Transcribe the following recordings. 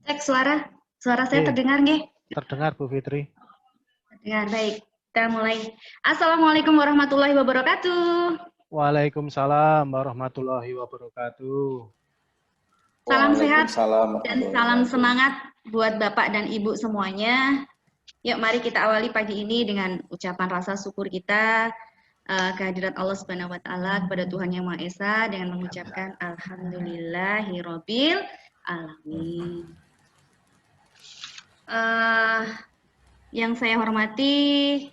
Cek suara. Suara saya Oke, terdengar nggih? terdengar Bu Fitri. Terdengar, baik. Kita mulai. Assalamualaikum warahmatullahi wabarakatuh. Waalaikumsalam warahmatullahi wabarakatuh. Salam sehat Waalaikumsalam dan warahmatullahi salam wabarakatuh. semangat buat Bapak dan Ibu semuanya. Yuk mari kita awali pagi ini dengan ucapan rasa syukur kita kehadirat Allah Subhanahu wa taala kepada Tuhan Yang Maha Esa dengan mengucapkan alhamdulillahirabbil alamin. Yang saya hormati,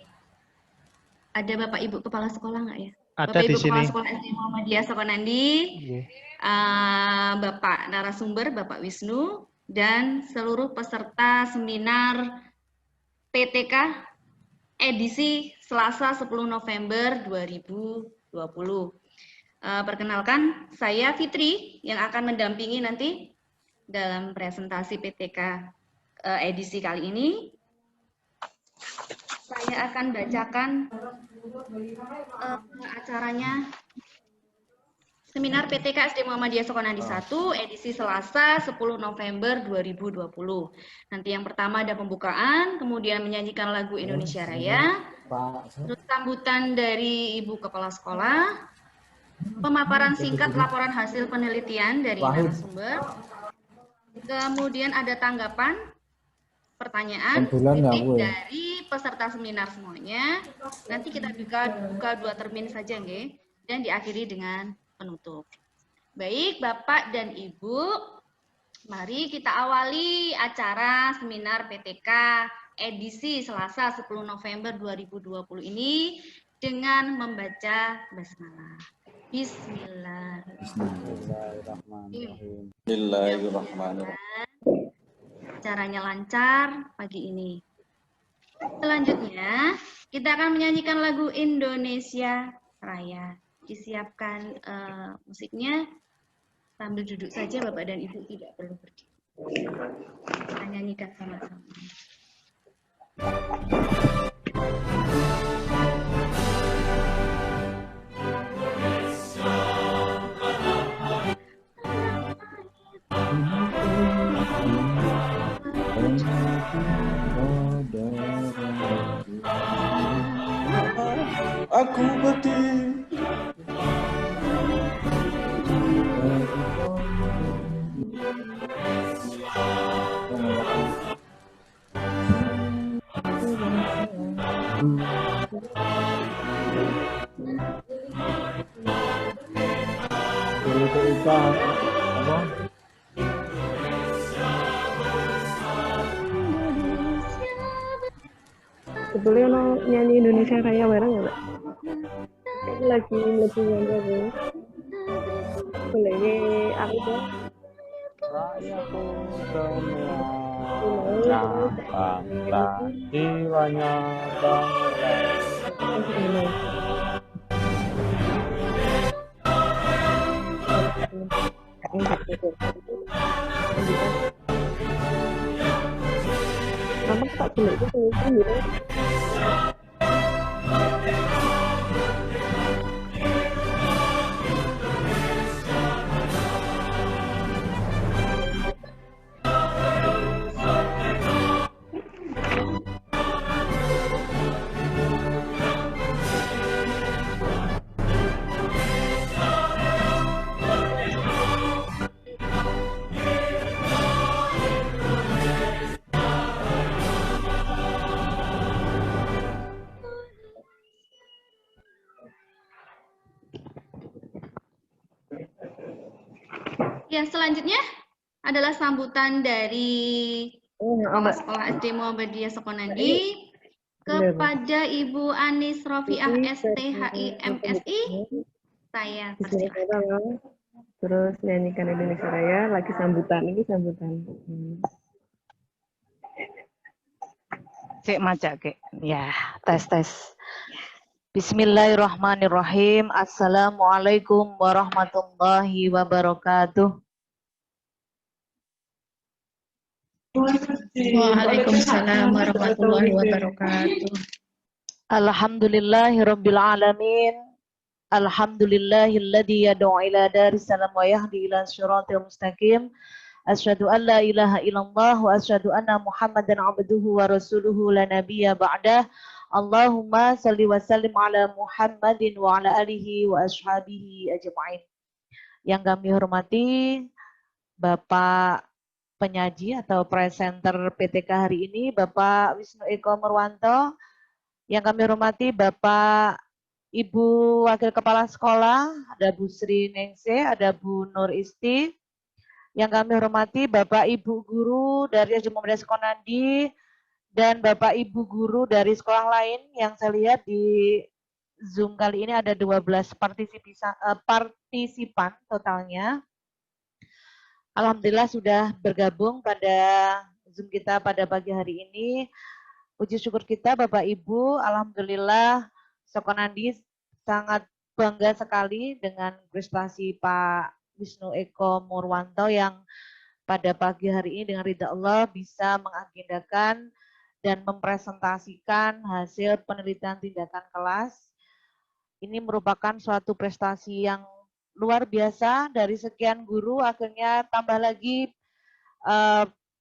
ada Bapak Ibu Kepala Sekolah nggak ya? Ada Bapak di Ibu Kepala sini. Sekolah SD Muhammadiyah Sukonandi, Bapak narasumber, Bapak Wisnu, dan seluruh peserta seminar PTK edisi Selasa 10 November 2020. Perkenalkan, saya Fitri yang akan mendampingi nanti dalam presentasi PTK edisi kali ini. Saya akan bacakan acaranya Seminar PTK SD Muhammadiyah Sukonandi 1 edisi Selasa 10 November 2020. Nanti yang pertama ada pembukaan, kemudian menyanyikan lagu Indonesia Raya, terus sambutan dari Ibu Kepala Sekolah, pemaparan singkat laporan hasil penelitian dari narasumber, kemudian ada tanggapan, pertanyaan, kritik dari peserta seminar semuanya. Nanti kita buka 2 termin saja, nggih, dan diakhiri dengan penutup. Baik, Bapak dan Ibu, mari kita awali acara seminar PTK edisi Selasa 10 November 2020 ini dengan membaca basmalah. Bismillahirrahmanirrahim. Caranya lancar pagi ini. Selanjutnya, kita akan menyanyikan lagu Indonesia Raya. Disiapkan musiknya, sambil duduk saja Bapak dan Ibu, tidak perlu berdiri. Kita nyanyikan sama-sama. Aku berdiri Sebetulnya nyanyi Indonesia Raya bareng ya, Pak? Lagi nyanyi boleh aku dong. Rakyatku semua bangsa jiwanya bangsa. Kamu tak jelek itu gitu. Yang selanjutnya adalah sambutan dari Kepala Sekolah SD Muhammadiyah Sukonandi kepada Ibu Anis Rofiah STHI MSI. Saya persilakan. Terus nyanyikan Indonesia Raya, lagi sambutan, ini sambutan. Cek maca kek. Ya, tes. Bismillahirrahmanirrahim. Assalamualaikum warahmatullahi wabarakatuh. Waalaikumsalam warahmatullahi wabarakatuh. Alhamdulillahirabbil alamin. Alhamdulillahilladzi yad'u ila daris salam wa yahdi ila siratal mustaqim. Asyhadu an la ilaha illallah wa asyhadu anna Muhammadan abduhu wa rasuluhu la nabiyya ba'dah. Allahumma salli wa sallim ala Muhammadin wa ala alihi wa ashabihi ajma'in. Yang kami hormati Bapak penyaji atau presenter PTK hari ini, Bapak Wisnu Eko Murwanto. Yang kami hormati Bapak Ibu Wakil Kepala Sekolah, ada Bu Sri Ningsih, ada Bu Nur Isti. Yang kami hormati Bapak Ibu Guru dari SD Muhammadiyah Sukonadi dan Bapak Ibu Guru dari sekolah lain yang saya lihat di Zoom kali ini ada 12 partisipan totalnya. Alhamdulillah sudah bergabung pada Zoom kita pada pagi hari ini. Puji syukur kita Bapak Ibu, alhamdulillah Sukonadi sangat bangga sekali dengan prestasi Pak Wisnu Eko Murwanto yang pada pagi hari ini dengan ridha Allah bisa mengagendakan dan mempresentasikan hasil penelitian tindakan kelas. Ini merupakan suatu prestasi yang luar biasa, dari sekian guru akhirnya tambah lagi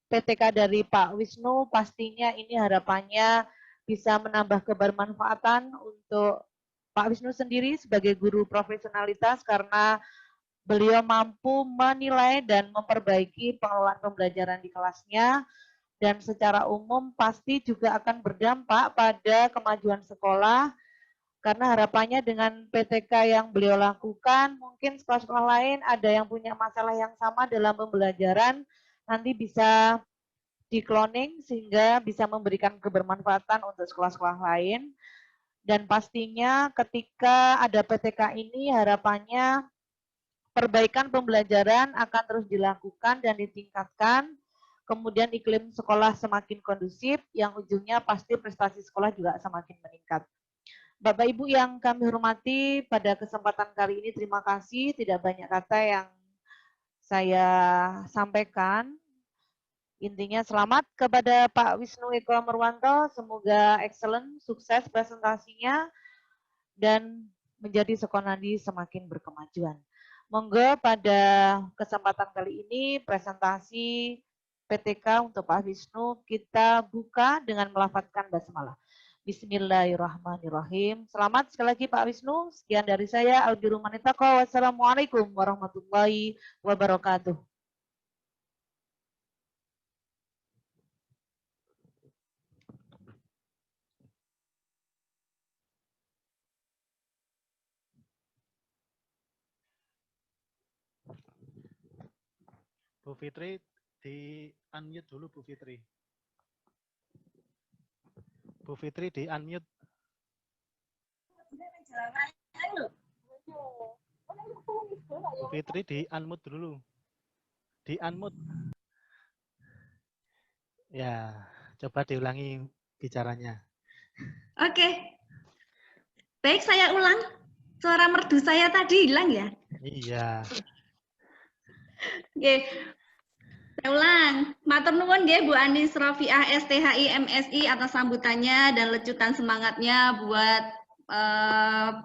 PTK dari Pak Wisnu. Pastinya ini harapannya bisa menambah kebermanfaatan untuk Pak Wisnu sendiri sebagai guru profesionalitas karena beliau mampu menilai dan memperbaiki pengelolaan pembelajaran di kelasnya, dan secara umum pasti juga akan berdampak pada kemajuan sekolah, karena harapannya dengan PTK yang beliau lakukan, mungkin sekolah-sekolah lain ada yang punya masalah yang sama dalam pembelajaran, nanti bisa di-cloning sehingga bisa memberikan kebermanfaatan untuk sekolah-sekolah lain. Dan pastinya ketika ada PTK ini harapannya perbaikan pembelajaran akan terus dilakukan dan ditingkatkan, kemudian iklim sekolah semakin kondusif, yang ujungnya pasti prestasi sekolah juga semakin meningkat. Bapak Ibu yang kami hormati, pada kesempatan kali ini terima kasih, tidak banyak kata yang saya sampaikan. Intinya selamat kepada Pak Wisnu Eko Murwanto, semoga excellent, sukses presentasinya, dan menjadi Sukonadi semakin berkemajuan. Monggo pada kesempatan kali ini presentasi PTK untuk Pak Wisnu kita buka dengan melafadzkan basmalah. Bismillahirrahmanirrahim. Selamat sekali lagi Pak Wisnu. Sekian dari saya. Albirumanitaqwa. Wassalamualaikum warahmatullahi wabarakatuh. Bu Fitri, di unmute dulu Bu Fitri. Bu Fitri di unmute. Bu Fitri di unmute dulu. Di unmute. Ya, coba diulangi bicaranya. Oke. Baik, saya ulang. Suara merdu saya tadi hilang ya? Iya. Oke. Saya ulang. Matur nuwun nggih Bu Anis Rofiah STHI MSI atas sambutannya dan lecutan semangatnya buat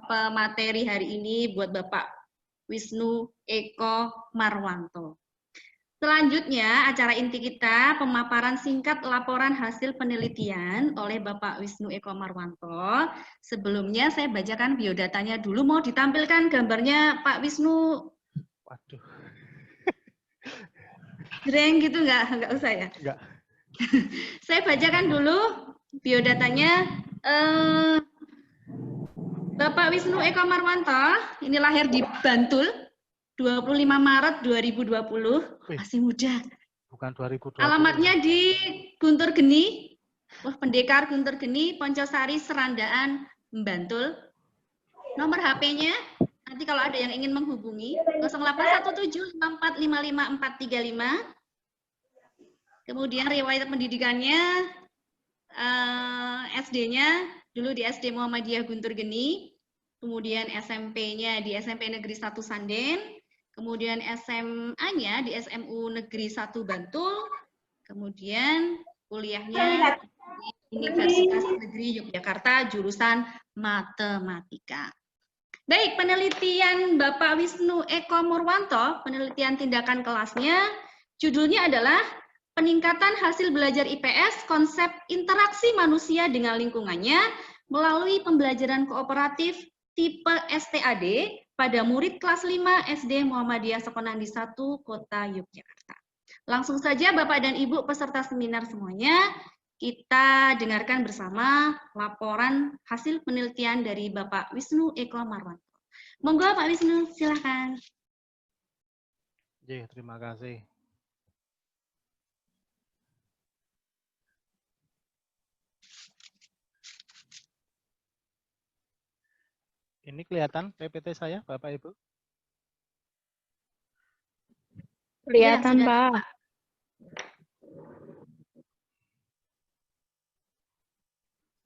pemateri hari ini, buat Bapak Wisnu Eko Marwanto. Selanjutnya, acara inti kita pemaparan singkat laporan hasil penelitian oleh Bapak Wisnu Eko Marwanto. Sebelumnya saya bacakan biodatanya dulu. Mau ditampilkan gambarnya Pak Wisnu? Waduh. Jreng gitu nggak usah ya? Enggak. Saya bacakan dulu biodatanya. Bapak Wisnu Eko Marwanto, ini lahir di Bantul, 25 Maret 2020, masih muda. Bukan 2020. Alamatnya di Guntur Geni, Pendekar Guntur Geni, Poncosari, Serandaan, Bantul. Nomor HP-nya, nanti kalau ada yang ingin menghubungi, 0817545545. Kemudian riwayat pendidikannya, SD-nya dulu di SD Muhammadiyah Guntur Geni, kemudian SMP-nya di SMP Negeri 1 Sanden, kemudian SMA-nya di SMU Negeri 1 Bantul, kemudian kuliahnya di Universitas Negeri Yogyakarta, jurusan Matematika. Baik, penelitian Bapak Wisnu Eko Murwanto, penelitian tindakan kelasnya, Judulnya adalah Peningkatan Hasil Belajar IPS, Konsep Interaksi Manusia dengan Lingkungannya melalui Pembelajaran Kooperatif Tipe STAD pada murid kelas 5 SD Muhammadiyah Sokonandi 1, Kota Yogyakarta. Langsung saja Bapak dan Ibu peserta seminar semuanya, kita dengarkan bersama laporan hasil penelitian dari Bapak Wisnu Eko Marwanto. Monggo Pak Wisnu, silakan. Terima kasih. Ini kelihatan PPT saya, Bapak Ibu? Kelihatan, Ya, sudah.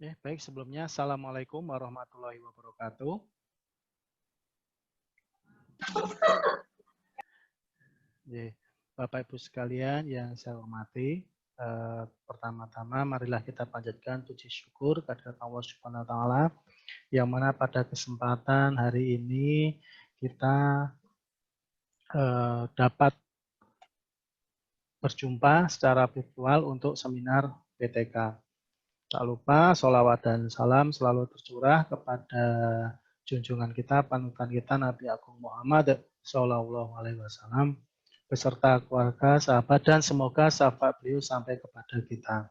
Pak. Baik, sebelumnya Assalamualaikum warahmatullahi wabarakatuh. Bapak Ibu sekalian yang saya hormati, pertama-tama marilah kita panjatkan puji syukur kehadirat Allah Subhanahu wa taala yang mana pada kesempatan hari ini kita dapat berjumpa secara virtual untuk seminar PTK. Tak lupa sholawat dan salam selalu tercurah kepada junjungan kita, panutan kita Nabi Agung Muhammad Sallallahu Alaihi Wasallam beserta keluarga, sahabat, dan semoga syafaat beliau sampai kepada kita.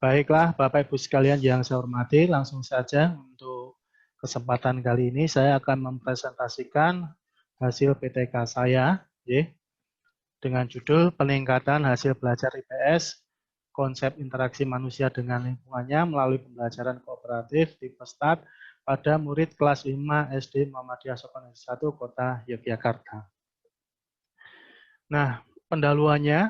Baiklah, Bapak Ibu sekalian yang saya hormati, langsung saja untuk kesempatan kali ini saya akan mempresentasikan hasil PTK saya, dengan judul Peningkatan Hasil Belajar IPS, Konsep Interaksi Manusia dengan Lingkungannya melalui Pembelajaran Kooperatif Tipe STAD pada murid kelas 5 SD Muhammadiyah Sokonandi 1, Kota Yogyakarta. Nah, pendahuluannya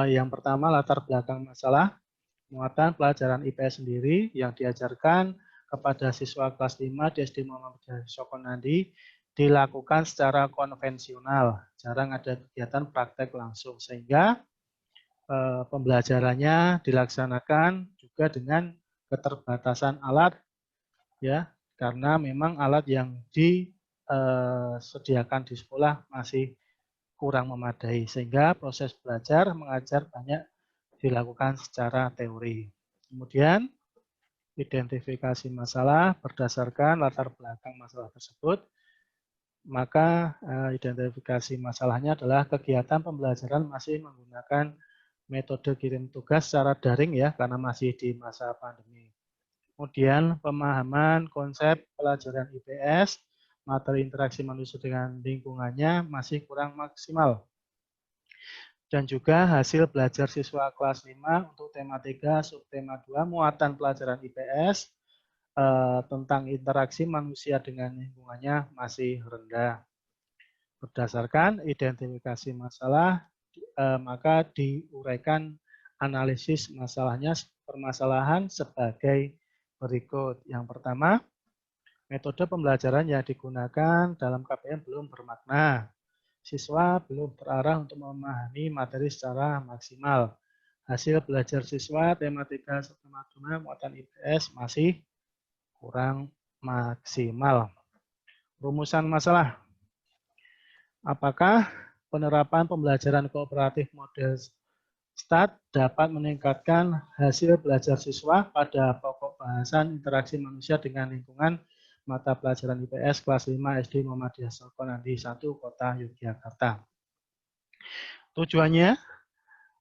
yang pertama latar belakang masalah muatan pelajaran IPS sendiri yang diajarkan kepada siswa kelas 5 di SD Muhammadiyah Sokonandi dilakukan secara konvensional, jarang ada kegiatan praktek langsung, sehingga pembelajarannya dilaksanakan juga dengan keterbatasan alat, ya, karena memang alat yang disediakan di sekolah masih kurang memadai, sehingga proses belajar mengajar banyak dilakukan secara teori. Kemudian identifikasi masalah berdasarkan latar belakang masalah tersebut, maka identifikasi masalahnya adalah kegiatan pembelajaran masih menggunakan metode kirim tugas secara daring, ya, karena masih di masa pandemi. Kemudian pemahaman konsep pelajaran IPS, materi interaksi manusia dengan lingkungannya masih kurang maksimal. Dan juga hasil belajar siswa kelas 5 untuk tema 3, subtema 2, muatan pelajaran IPS tentang interaksi manusia dengan lingkungannya masih rendah. Berdasarkan identifikasi masalah, maka diuraikan analisis masalahnya, permasalahan sebagai berikut. Yang pertama, metode pembelajaran yang digunakan dalam KPM belum bermakna. Siswa belum terarah untuk memahami materi secara maksimal. Hasil belajar siswa tema 3 subtema 2 muatan IPS masih kurang maksimal. Rumusan masalah. Apakah penerapan pembelajaran kooperatif model STAD dapat meningkatkan hasil belajar siswa pada pokok bahasan interaksi manusia dengan lingkungan mata pelajaran IPS kelas 5 SD Muhammadiyah Sokonandi 1, Kota Yogyakarta? Tujuannya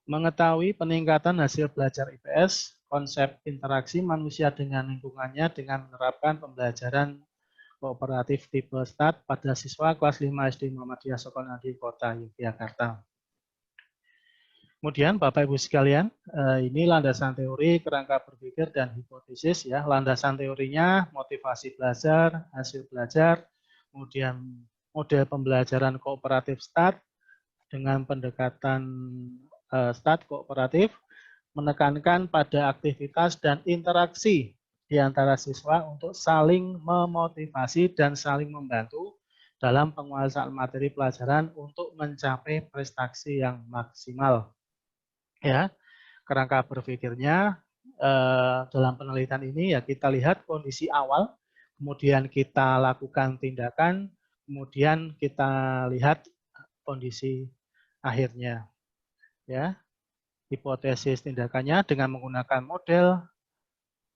mengetahui peningkatan hasil belajar IPS, konsep interaksi manusia dengan lingkungannya dengan menerapkan pembelajaran kooperatif tipe STAD pada siswa kelas 5 SD Muhammadiyah Sokonandi, Kota Yogyakarta. Kemudian Bapak Ibu sekalian, ini landasan teori, kerangka berpikir, dan hipotesis, ya. Landasan teorinya motivasi belajar, hasil belajar, kemudian model pembelajaran kooperatif STAD dengan pendekatan STAD kooperatif, menekankan pada aktivitas dan interaksi di antara siswa untuk saling memotivasi dan saling membantu dalam penguasaan materi pelajaran untuk mencapai prestasi yang maksimal. Ya, kerangka berpikirnya dalam penelitian ini, ya, kita lihat kondisi awal, kemudian kita lakukan tindakan, kemudian kita lihat kondisi akhirnya. Ya, hipotesis tindakannya dengan menggunakan model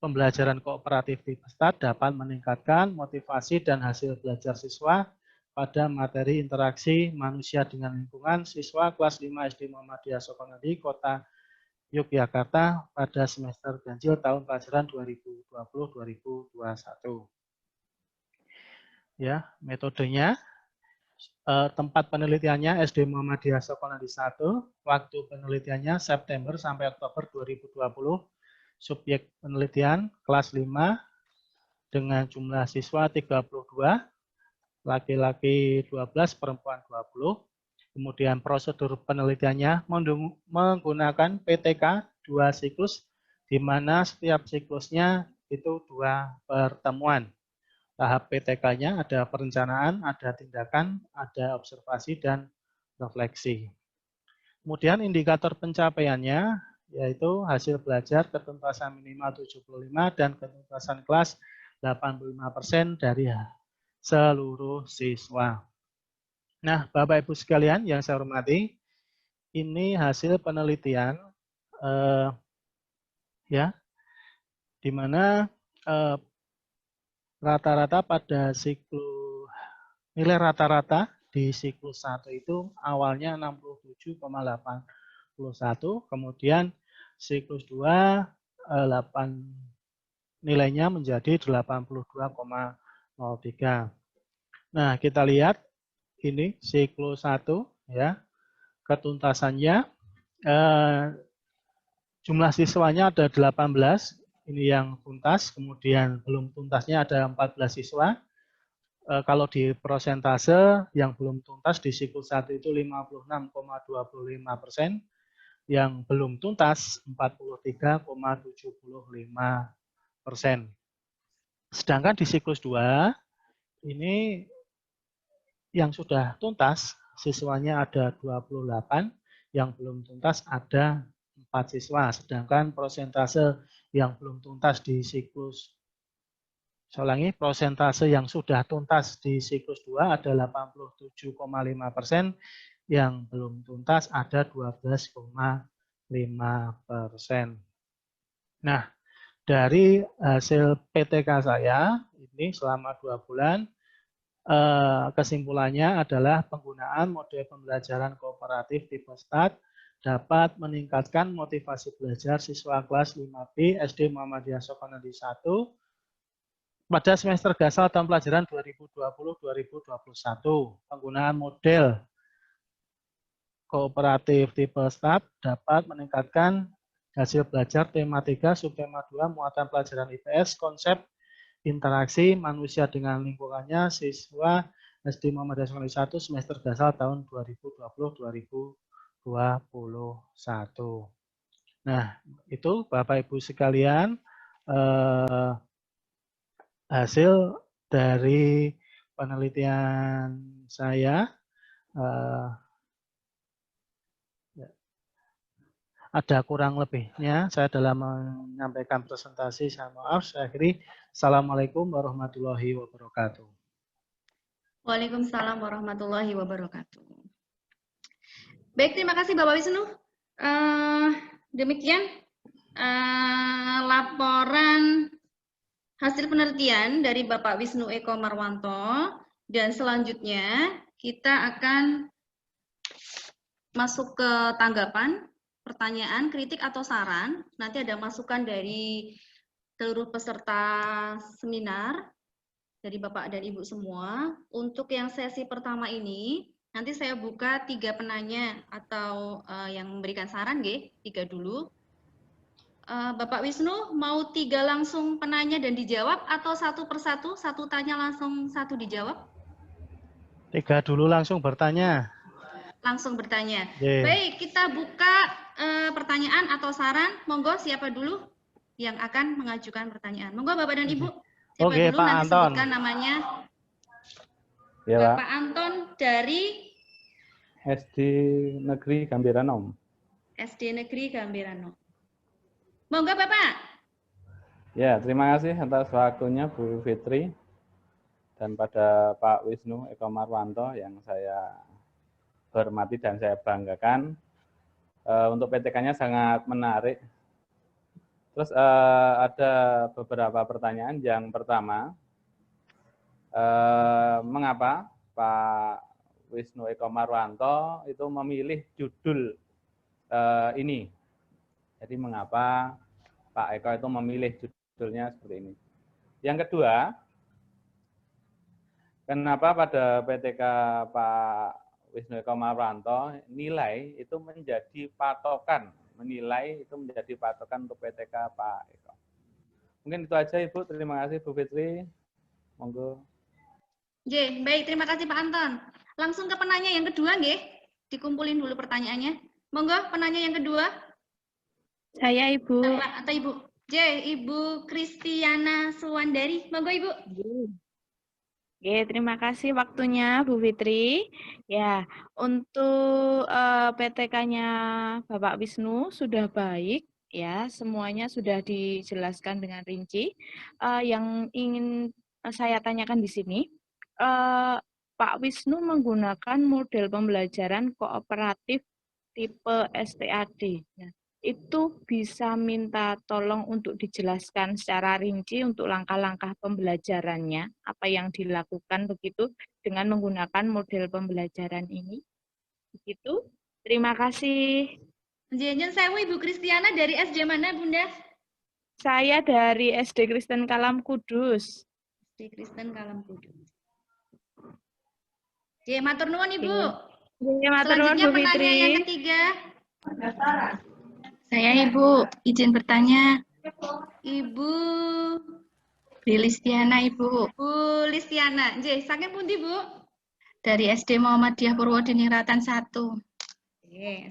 pembelajaran kooperatif tipe START dapat meningkatkan motivasi dan hasil belajar siswa pada materi interaksi manusia dengan lingkungan siswa kelas 5 SD Muhammadiyah Sukonadi, Kota Yogyakarta pada semester ganjil tahun pelajaran 2020-2021. Ya, metodenya, tempat penelitiannya SD Muhammadiyah Sukonadi 1, waktu penelitiannya September sampai Oktober 2020, subjek penelitian kelas 5 dengan jumlah siswa 32, laki-laki 12, perempuan 20. Kemudian prosedur penelitiannya menggunakan PTK 2 siklus, di mana setiap siklusnya itu 2 pertemuan. Tahap PTK-nya ada perencanaan, ada tindakan, ada observasi, dan refleksi. Kemudian indikator pencapaiannya yaitu hasil belajar ketuntasan minimal 75 dan ketuntasan kelas 85% dari seluruh siswa. Nah, Bapak Ibu sekalian yang saya hormati, ini hasil penelitian ya, di mana rata-rata pada siklus nilai rata-rata di siklus 1 itu awalnya 67,81, kemudian siklus 2 nilainya menjadi 82,03. Nah, kita lihat ini siklus 1 ya. Ketuntasannya jumlah siswanya ada 18, ini yang tuntas, kemudian belum tuntasnya ada 14 siswa. Kalau di persentase yang belum tuntas di siklus 1 itu 56,25%, yang belum tuntas 43,75%. Sedangkan di siklus 2 ini yang sudah tuntas siswanya ada 28, yang belum tuntas ada 4 siswa, sedangkan persentase yang belum tuntas di siklus, saya ulangi, persentase yang sudah tuntas di siklus 2 ada 87,5%, yang belum tuntas ada 12,5%. Nah, dari hasil PTK saya ini selama 2 bulan, kesimpulannya adalah penggunaan model pembelajaran kooperatif tipe START dapat meningkatkan motivasi belajar siswa kelas 5B SD Muhammadiyah Sukonadi 1 pada semester gasal tahun pelajaran 2020-2021. Penggunaan model kooperatif tipe START dapat meningkatkan hasil belajar tema 3, subtema 2, muatan pelajaran IPS, konsep interaksi manusia dengan lingkungannya siswa SD Muhammadiyah Sukonadi 1 semester gasal tahun 2020-2021. Nah, itu Bapak Ibu sekalian hasil dari penelitian saya. Ada kurang lebihnya saya dalam menyampaikan presentasi, saya maaf. Saya akhiri. Assalamualaikum warahmatullahi wabarakatuh. Waalaikumsalam warahmatullahi wabarakatuh. Baik, terima kasih Bapak Wisnu. Demikian laporan hasil penelitian dari Bapak Wisnu Eko Marwanto, dan selanjutnya kita akan masuk ke tanggapan, pertanyaan, kritik atau saran. Nanti ada masukan dari seluruh peserta seminar, dari Bapak dan Ibu semua. Untuk yang sesi pertama ini, nanti saya buka 3 penanya atau yang memberikan saran, 3 dulu. Bapak Wisnu, mau 3 langsung penanya dan dijawab, atau satu persatu, satu tanya langsung satu dijawab? 3 dulu langsung bertanya. Langsung bertanya. Yeah. Baik, kita buka pertanyaan atau saran. Monggo, siapa dulu yang akan mengajukan pertanyaan? Monggo Bapak dan Ibu. Siapa dulu? Pak Nanti Anton. sebutkan namanya. Ya, Bapak Pak. Anton dari SD Negeri Gambirano. SD Negeri Gambirano. Monggo Bapak. Ya, terima kasih atas waktunya Bu Fitri dan pada Pak Wisnu Eko Marwanto yang saya hormati dan saya banggakan. Untuk PTK-nya sangat menarik. Terus ada beberapa pertanyaan. Yang pertama, mengapa Pak Wisnu Eko Marwanto itu memilih judul ini? Jadi mengapa Pak Eko itu memilih judulnya seperti ini? Yang kedua, kenapa pada PTK Pak Wisnu Eko Marwanto nilai itu menjadi patokan, menilai itu menjadi patokan untuk PTK Pak Eko? Mungkin itu aja Ibu. Terima kasih Bu Fitri. Monggo. Nggih, baik, terima kasih Pak Anton. Langsung ke penanya yang kedua nggih. Dikumpulin dulu pertanyaannya. Monggo penanya yang kedua. Saya Ibu. Bapak atau Ibu? Ibu Kristiana Suwandari. Monggo Ibu. Oke, terima kasih waktunya Bu Fitri. Ya, untuk PTK-nya Bapak Wisnu sudah baik, ya, semuanya sudah dijelaskan dengan rinci. Yang ingin saya tanyakan di sini, Pak Wisnu menggunakan model pembelajaran kooperatif tipe STAD. Nah, itu bisa minta tolong untuk dijelaskan secara rinci untuk langkah-langkah pembelajarannya, apa yang dilakukan begitu dengan menggunakan model pembelajaran ini. Begitu. Terima kasih. Njenjen sewu Ibu Kristiana dari SD mana Bunda? Saya dari SD Kristen Kalam Kudus. SD Kristen Kalam Kudus. Matur nuwun Ibu. Matur nuwun Selanjutnya Bu penanya Fitri. yang ketiga. Saya Ibu, izin bertanya. Ibu Listiana Ibu. Bu Listiana, nggih, saking pundi Bu? Dari SD Muhammadiyah Purwodiningrat 1.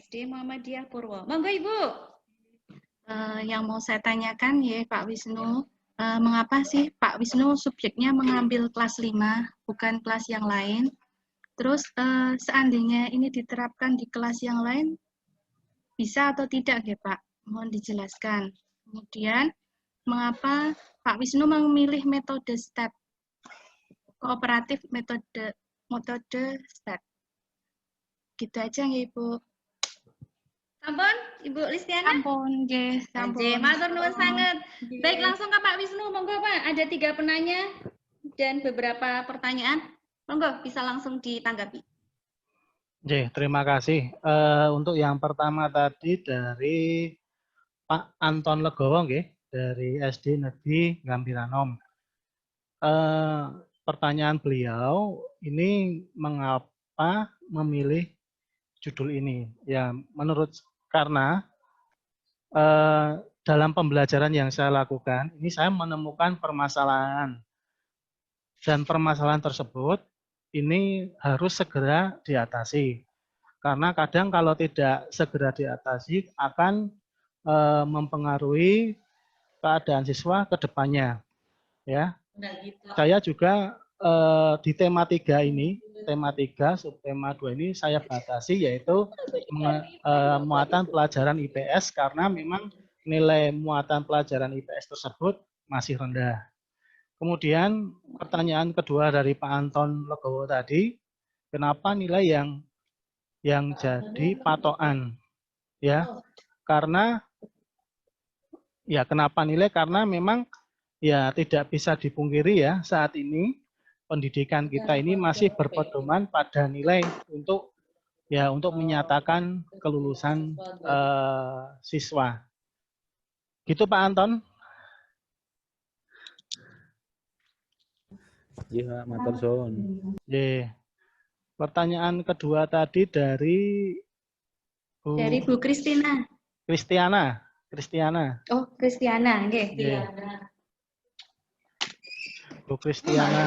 SD Muhammadiyah Purwo. Monggo Ibu. Yang mau saya tanyakan ya Pak Wisnu, mengapa sih Pak Wisnu subjeknya mengambil kelas 5, bukan kelas yang lain? Terus seandainya ini diterapkan di kelas yang lain, bisa atau tidak ya Pak? Mohon dijelaskan. Kemudian, mengapa Pak Wisnu memilih metode STEP? Kooperatif metode STEP. Gitu aja ya Ibu. Sampun, Ibu Listiana? Sampun, nggih, sampun. Matur nuwun sanget. Baik, langsung ke Pak Wisnu. Monggo Pak, ada 3 penanya dan beberapa pertanyaan. Monggo, bisa langsung ditanggapi. Terima kasih. Untuk yang pertama tadi dari Pak Anton Legowo, dari SD Negeri Gambiranom. Pertanyaan beliau ini mengapa memilih judul ini? Ya, karena dalam pembelajaran yang saya lakukan, ini saya menemukan permasalahan dan permasalahan tersebut ini harus segera diatasi. Karena kadang kalau tidak segera diatasi akan mempengaruhi keadaan siswa ke depannya. Ya. Saya juga di tema 3 ini, tema 3, subtema 2 ini saya batasi yaitu muatan pelajaran IPS karena memang nilai muatan pelajaran IPS tersebut masih rendah. Kemudian pertanyaan kedua dari Pak Anton Legowo tadi, kenapa nilai yang jadi patokan? Ya, karena kenapa nilai? Karena memang ya tidak bisa dipungkiri ya saat ini pendidikan kita ini masih berpedoman pada nilai untuk menyatakan kelulusan siswa. Gitu Pak Anton. Iya, matur suwun. Pertanyaan kedua tadi dari Bu Kristiana. Kristiana. Oh, Kristiana, nggih. Bu Kristiana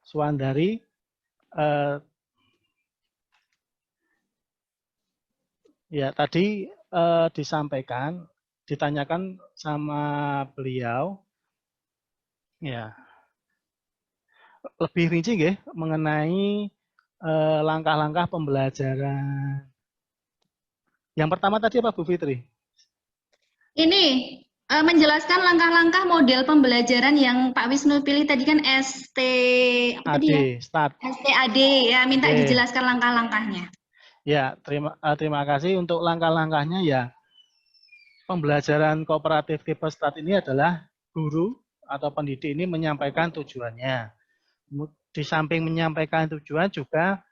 Suwandari. Ya, tadi ditanyakan sama beliau, ya, lebih rinci nggih mengenai langkah-langkah pembelajaran. Yang pertama tadi apa Bu Fitri? Ini menjelaskan langkah-langkah model pembelajaran yang Pak Wisnu pilih tadi kan STAD ya, minta dijelaskan langkah-langkahnya. Ya, terima kasih untuk langkah-langkahnya ya. Pembelajaran kooperatif tipe START ini adalah guru atau pendidik ini menyampaikan tujuannya. Di samping menyampaikan tujuan juga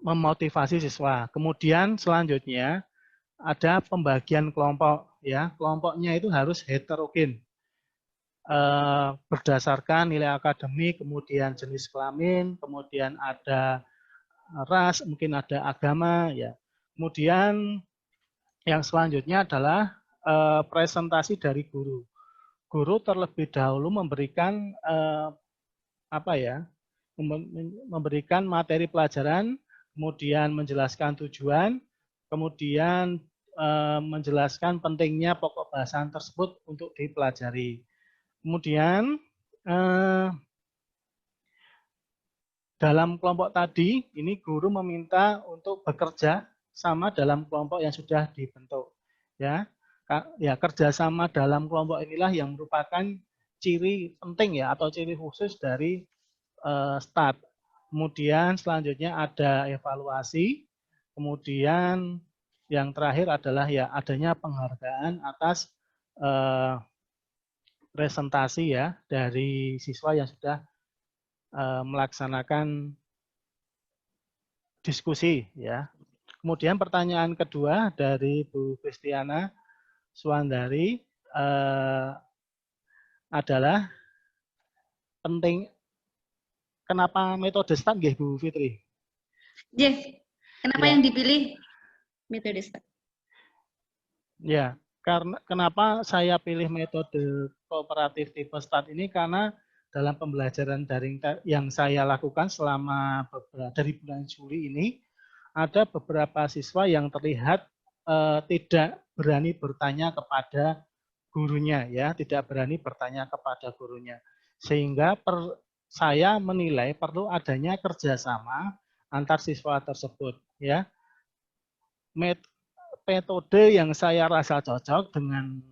memotivasi siswa. Kemudian selanjutnya ada pembagian kelompok ya. Kelompoknya itu harus heterogen. Berdasarkan nilai akademik, kemudian jenis kelamin, kemudian ada ras, mungkin ada agama ya. Kemudian yang selanjutnya adalah presentasi dari guru. Guru terlebih dahulu memberikan memberikan materi pelajaran, kemudian menjelaskan tujuan, kemudian menjelaskan pentingnya pokok bahasan tersebut untuk dipelajari. Kemudian dalam kelompok tadi, ini guru meminta untuk bekerja sama dalam kelompok yang sudah dibentuk. Ya, kerjasama dalam kelompok inilah yang merupakan ciri penting ya atau ciri khusus dari START. Kemudian selanjutnya ada evaluasi. Kemudian yang terakhir adalah ya adanya penghargaan atas presentasi ya dari siswa yang sudah melaksanakan diskusi ya. Kemudian pertanyaan kedua dari Bu Kristiana Suandari adalah penting kenapa metode START nggih Bu Fitri? Kenapa ya. yang dipilih metode START? Ya, karena kenapa saya pilih metode kooperatif tipe START ini karena dalam pembelajaran daring yang saya lakukan selama dari bulan Juli ini ada beberapa siswa yang terlihat tidak berani bertanya kepada gurunya ya, tidak berani bertanya kepada gurunya. Sehingga saya menilai perlu adanya kerjasama antar siswa tersebut ya. Metode yang saya rasa cocok dengan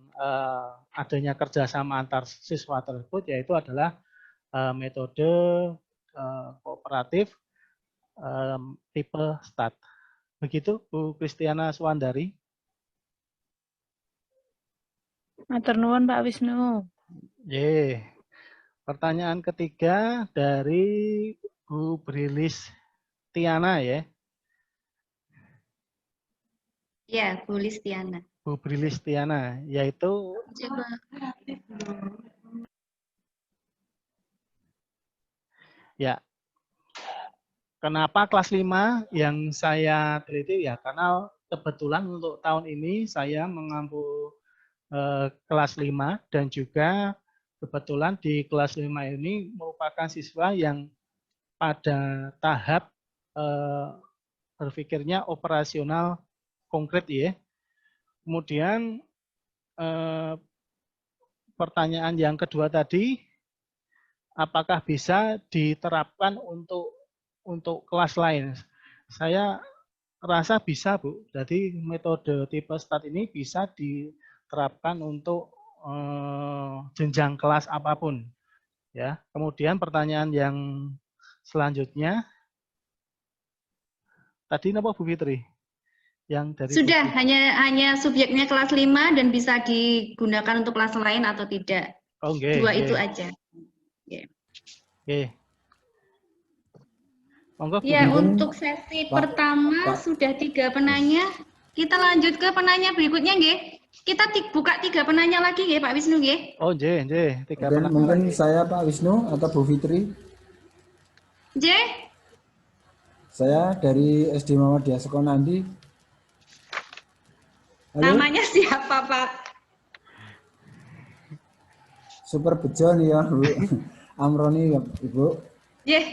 adanya kerjasama antar siswa tersebut yaitu adalah metode kooperatif tipe START. Begitu Bu Kristiana Suandari. Matur nuwun Pak Wisnu. Pertanyaan ketiga dari Bu Brilis Tiana ya. Ya, Bu Listiana. Bu Brilis Tiana, yaitu Coba. Ya, kenapa kelas 5 yang saya teliti ya karena kebetulan untuk tahun ini saya mengampu kelas 5 dan juga kebetulan di kelas 5 ini merupakan siswa yang pada tahap berpikirnya operasional konkret ya. Kemudian pertanyaan yang kedua tadi, apakah bisa diterapkan untuk kelas lain? Saya rasa bisa, Bu. Jadi metode tipe START ini bisa diterapkan untuk jenjang kelas apapun. Ya. Kemudian pertanyaan yang selanjutnya, tadi apa Bu Fitri? Yang dari Sudah, hanya subjeknya kelas 5 dan bisa digunakan untuk kelas lain atau tidak. Dua itu aja. Ya, untuk sesi pertama sudah 3 penanya. Kita lanjut ke penanya berikutnya, nggih. Kita buka 3 penanya lagi, nggih, Pak Wisnu, nggih. Oh, nggih, 3 penanya. Mungkin saya Pak Wisnu atau Bu Fitri. Saya dari SD Muhammadiyah Sukonandi. Halo? Namanya siapa, Pak? Super bejo nih ya, Bu. Amroni ya, Ibu.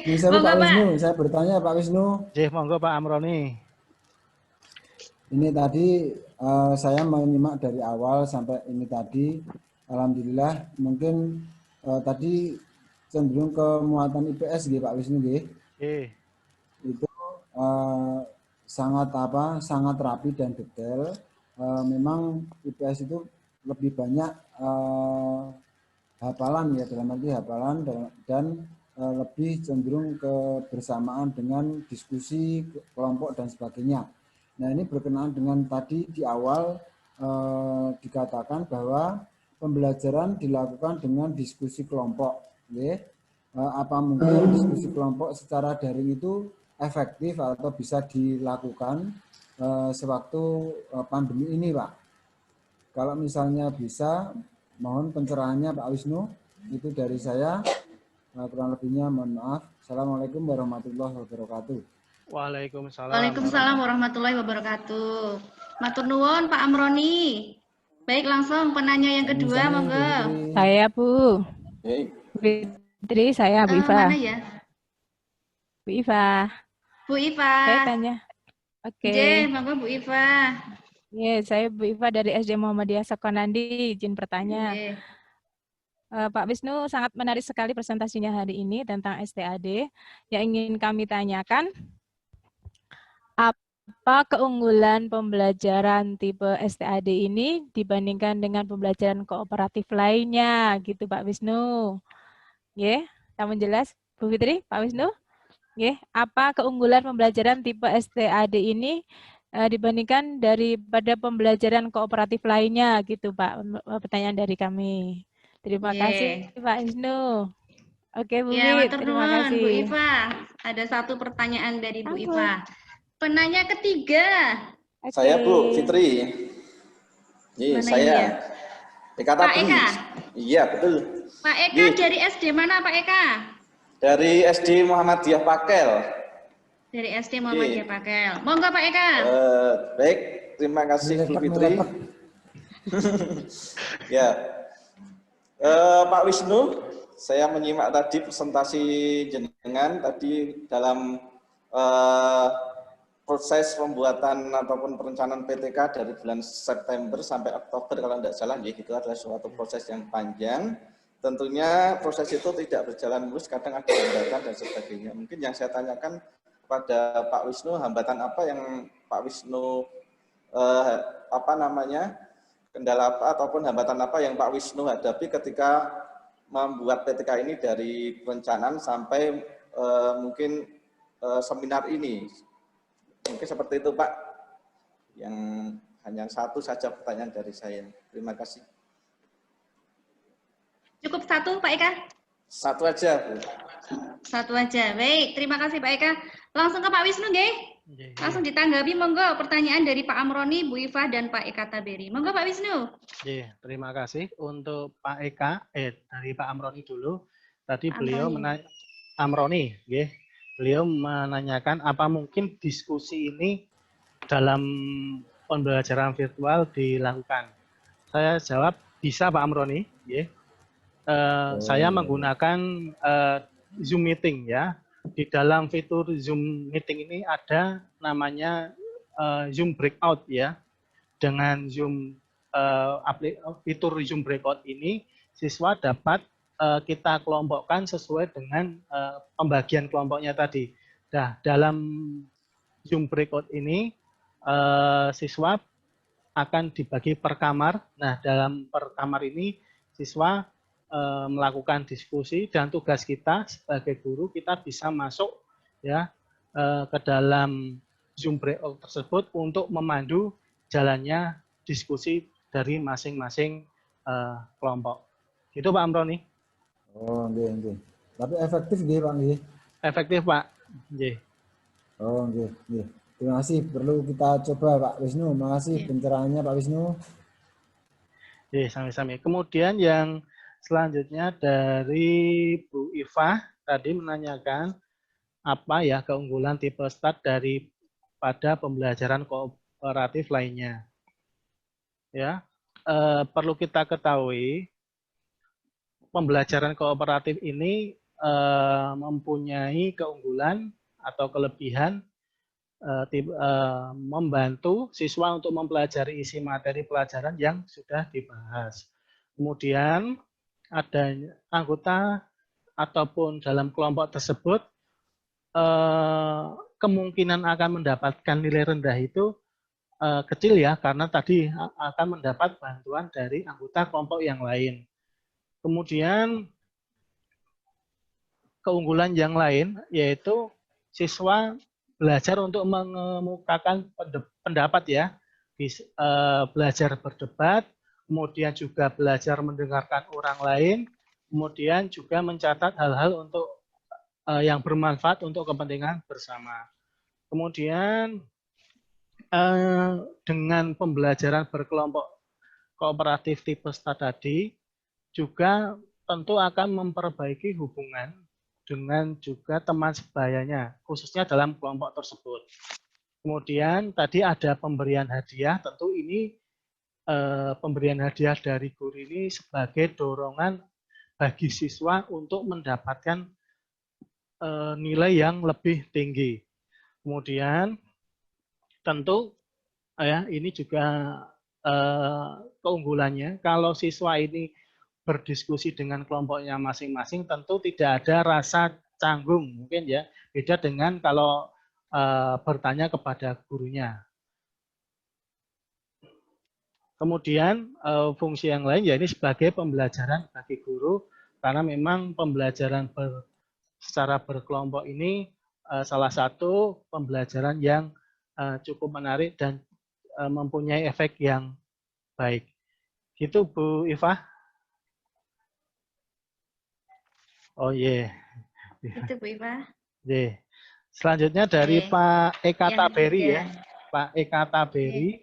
Bisa monggo, Pak Wisnu, Pak. saya bertanya Pak Wisnu. Monggo Pak Amroni. Ini tadi saya menyimak dari awal sampai ini tadi. Alhamdulillah mungkin tadi cenderung ke muatan IPS gitu Pak Wisnu gitu. Itu sangat rapi dan detail. Memang IPS itu lebih banyak hafalan ya, dalam arti hafalan dan lebih cenderung kebersamaan dengan diskusi kelompok dan sebagainya. Nah, ini berkenaan dengan tadi di awal dikatakan bahwa pembelajaran dilakukan dengan diskusi kelompok. Apa mungkin diskusi kelompok secara daring itu efektif atau bisa dilakukan sewaktu pandemi ini, Pak? Kalau misalnya bisa, mohon pencerahannya Pak Wisnu. Itu dari saya. Kurang lebihnya mohon maaf. Assalamualaikum warahmatullahi wabarakatuh. Waalaikumsalam. Waalaikumsalam warahmatullahi wabarakatuh. Matur nuwun Pak Amroni. Baik, langsung penanya yang kedua, monggo. Saya Bu. Fitri, saya Bu Iva. Mana ya? Bu Iva. Bu Iva. Saya tanya. Oke. Monggo Bu Iva. Saya Bu Iva dari SD Muhammadiyah Sukonandi. Izin bertanya. Pak Wisnu, sangat menarik sekali presentasinya hari ini tentang STAD. Yang ingin kami tanyakan, apa keunggulan pembelajaran tipe STAD ini dibandingkan dengan pembelajaran kooperatif lainnya, gitu Pak Wisnu? Kamu jelas, Bu Fitri, Pak Wisnu? Apa keunggulan pembelajaran tipe STAD ini dibandingkan daripada pembelajaran kooperatif lainnya, gitu Pak? Pertanyaan dari kami. Terima kasih Pak Wisnu. Oke Bu Fit, terima kasih. Bu Iva, ada satu pertanyaan dari Bu Iva. Penanya ketiga. Saya Bu Fitri. Saya. Eka Pak tadi. Eka? Iya, betul. Pak Eka dari SD mana Pak Eka? Dari SD Muhammadiyah Pakel. Dari SD Muhammadiyah Pakel. Monggo Pak Eka. Baik, terima kasih Bu Fitri. Ya. Pak Wisnu, saya menyimak tadi presentasi jenengan tadi dalam proses pembuatan ataupun perencanaan PTK dari bulan September sampai Oktober kalau tidak salah, itu adalah suatu proses yang panjang. Tentunya proses itu tidak berjalan mulus, kadang ada hambatan dan sebagainya. Mungkin yang saya tanyakan kepada Pak Wisnu, hambatan apa yang Pak Wisnu kendala apa ataupun hambatan apa yang Pak Wisnu hadapi ketika membuat PTK ini dari perencanaan sampai mungkin seminar ini. Mungkin seperti itu Pak. Yang hanya satu saja pertanyaan dari saya. Terima kasih. Cukup satu Pak Eka? Satu aja Bu. Satu aja. Baik, terima kasih Pak Eka. Langsung ke Pak Wisnu nggih? Langsung ditanggapi, monggo pertanyaan dari Pak Amroni, Bu Iva, dan Pak Eka Taberi. Monggo Pak Wisnu. Terima kasih untuk Pak Eka, dari Pak Amroni dulu. Tadi beliau Amroni, beliau menanyakan apa mungkin diskusi ini dalam pembelajaran virtual dilakukan. Saya jawab bisa Pak Amroni. Saya menggunakan Zoom meeting ya. Di dalam fitur Zoom meeting ini ada namanya Zoom breakout ya. Dengan fitur Zoom breakout ini, siswa dapat kita kelompokkan sesuai dengan pembagian kelompoknya tadi. Nah, dalam Zoom breakout ini, siswa akan dibagi per kamar. Nah, dalam per kamar ini, siswa melakukan diskusi dan tugas kita sebagai guru kita bisa masuk ya ke dalam Zoom breakout tersebut untuk memandu jalannya diskusi dari masing-masing kelompok. Itu Pak Amroni. Oh, nggih. Tapi efektif nggih Pak nggih? Efektif Pak. Nggih. Oh, nggih. Terima kasih. Perlu kita coba Pak Wisnu. Terima kasih pencerahannya Pak Wisnu. Sami-sami. Kemudian yang selanjutnya dari Bu Iva tadi menanyakan apa ya keunggulan tipe STAD daripada pembelajaran kooperatif lainnya. Ya, perlu kita ketahui pembelajaran kooperatif ini mempunyai keunggulan atau kelebihan membantu siswa untuk mempelajari isi materi pelajaran yang sudah dibahas. Kemudian ada anggota ataupun dalam kelompok tersebut kemungkinan akan mendapatkan nilai rendah itu kecil ya, karena tadi akan mendapat bantuan dari anggota kelompok yang lain. Kemudian keunggulan yang lain, yaitu siswa belajar untuk mengemukakan pendapat ya, belajar berdebat, kemudian juga belajar mendengarkan orang lain, kemudian juga mencatat hal-hal untuk yang bermanfaat untuk kepentingan bersama. Kemudian dengan pembelajaran berkelompok kooperatif tipe STAD tadi juga tentu akan memperbaiki hubungan dengan juga teman sebayanya, khususnya dalam kelompok tersebut. Kemudian tadi ada pemberian hadiah, tentu ini pemberian hadiah dari guru ini sebagai dorongan bagi siswa untuk mendapatkan nilai yang lebih tinggi. Kemudian tentu ya ini juga keunggulannya kalau siswa ini berdiskusi dengan kelompoknya masing-masing tentu tidak ada rasa canggung mungkin ya, beda dengan kalau bertanya kepada gurunya. Kemudian fungsi yang lain ya ini sebagai pembelajaran bagi guru karena memang pembelajaran secara berkelompok ini salah satu pembelajaran yang cukup menarik dan mempunyai efek yang baik. Gitu Bu Iva. Oh iya. Yeah. Itu Bu Iva. Yeah. Selanjutnya dari Pak Eka Taberi ya. Pak Eka Taberi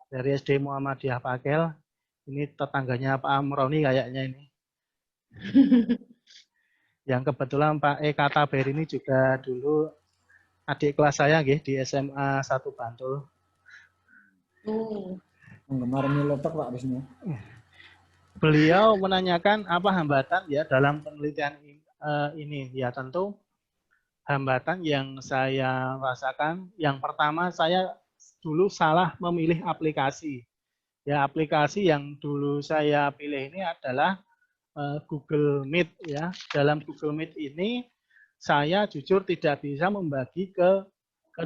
dari SD Muhammadiyah Pakel. Ini tetangganya Pak Amroni kayaknya ini. Yang kebetulan Pak Eka Taberi ini juga dulu adik kelas saya di SMA 1 Bantul. Penggemar Milotok Pak Wisnu. Beliau menanyakan apa hambatan ya dalam penelitian ini. Ya tentu hambatan yang saya rasakan, yang pertama saya dulu salah memilih aplikasi. Ya aplikasi yang dulu saya pilih ini adalah Google Meet ya. Dalam Google Meet ini saya jujur tidak bisa membagi ke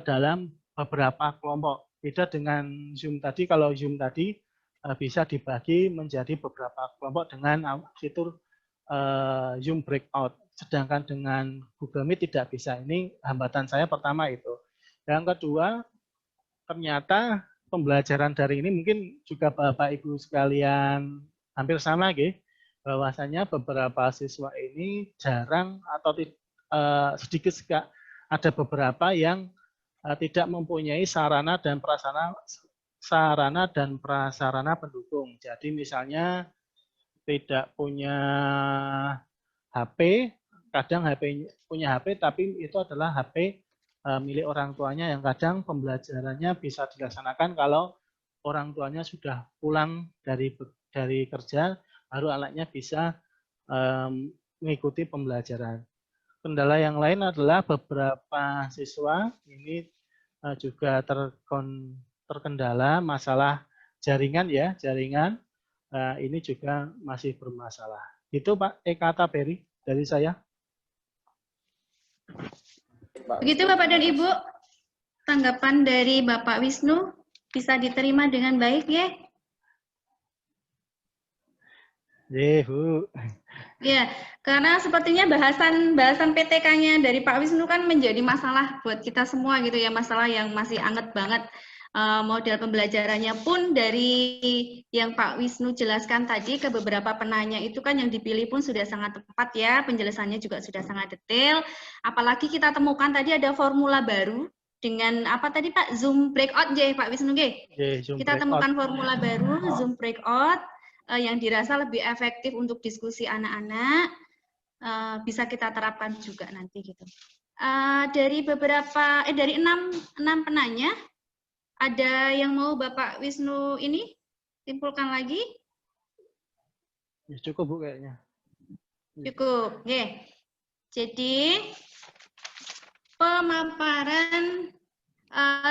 dalam beberapa kelompok. Beda dengan Zoom tadi, kalau Zoom tadi bisa dibagi menjadi beberapa kelompok dengan fitur Zoom breakout. Sedangkan dengan Google Meet tidak bisa. Ini hambatan saya pertama itu. Yang kedua, ternyata pembelajaran daring ini mungkin juga Bapak Ibu sekalian hampir sama bahwasanya beberapa siswa ini jarang atau sedikit ada beberapa yang tidak mempunyai sarana dan prasarana pendukung. Jadi misalnya tidak punya HP, kadang punya HP tapi itu adalah HP milik orang tuanya yang kadang pembelajarannya bisa dilaksanakan kalau orang tuanya sudah pulang dari kerja, baru anaknya bisa mengikuti pembelajaran. Kendala yang lain adalah beberapa siswa ini juga terkendala masalah jaringan ya, jaringan ini juga masih bermasalah. Itu Pak Eka Taberi dari saya. Begitu Bapak dan Ibu, tanggapan dari Bapak Wisnu bisa diterima dengan baik ya? Ya, Bu. Ya, karena sepertinya bahasan PTK-nya dari Pak Wisnu kan menjadi masalah buat kita semua gitu ya, masalah yang masih anget banget. Model pembelajarannya pun dari yang Pak Wisnu jelaskan tadi ke beberapa penanya itu kan yang dipilih pun sudah sangat tepat ya, penjelasannya juga sudah sangat detail. Apalagi kita temukan tadi ada formula baru dengan apa tadi Pak, Zoom breakout Pak Wisnu kita temukan formula baru Zoom breakout yang dirasa lebih efektif untuk diskusi anak-anak, bisa kita terapkan juga nanti gitu. Dari beberapa dari enam penanya, ada yang mau Bapak Wisnu ini simpulkan lagi? Ya, cukup Bu kayaknya. Cukup, oke. Jadi pemaparan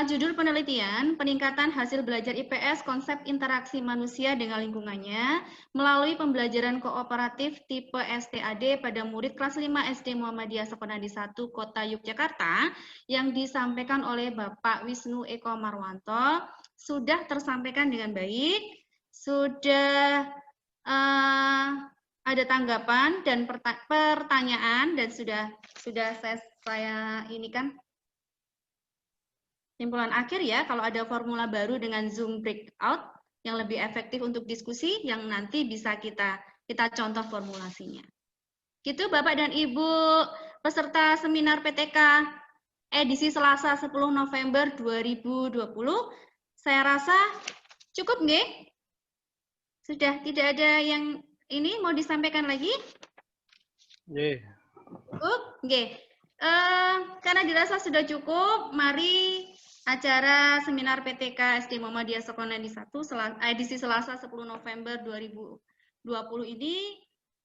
judul penelitian, peningkatan hasil belajar IPS, konsep interaksi manusia dengan lingkungannya melalui pembelajaran kooperatif tipe STAD pada murid kelas 5 SD Muhammadiyah Sukonadi 1 Kota Yogyakarta yang disampaikan oleh Bapak Wisnu Eko Marwanto sudah tersampaikan dengan baik, sudah ada tanggapan dan pertanyaan dan sudah saya ini kan simpulan akhir ya, kalau ada formula baru dengan Zoom breakout yang lebih efektif untuk diskusi yang nanti bisa kita contoh formulasinya. Gitu Bapak dan Ibu peserta seminar PTK edisi Selasa 10 November 2020. Saya rasa cukup nggih? Sudah tidak ada yang ini mau disampaikan lagi? Nggih. Cukup? Nggih. Karena dirasa sudah cukup, mari acara seminar PTK SD Muhammadiyah Sekonadi 1 edisi Selasa 10 November 2020 ini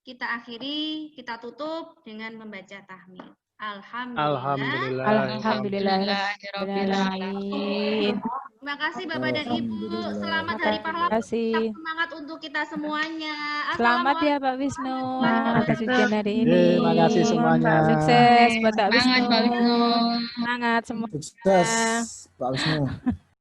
kita akhiri, kita tutup dengan membaca tahmid. Alhamdulillah. Alhamdulillahirobbilalamin. Terima kasih Bapak dan Ibu. Selamat Hari Pahlawan. Terima kasih. Semangat untuk kita semuanya. Selamat ya Pak Wisnu atas ujian hari ini. Terima kasih semuanya. Sukses buat Pak Wisnu. Semangat Pak Wisnu. Semangat semua. Sukses Pak Wisnu.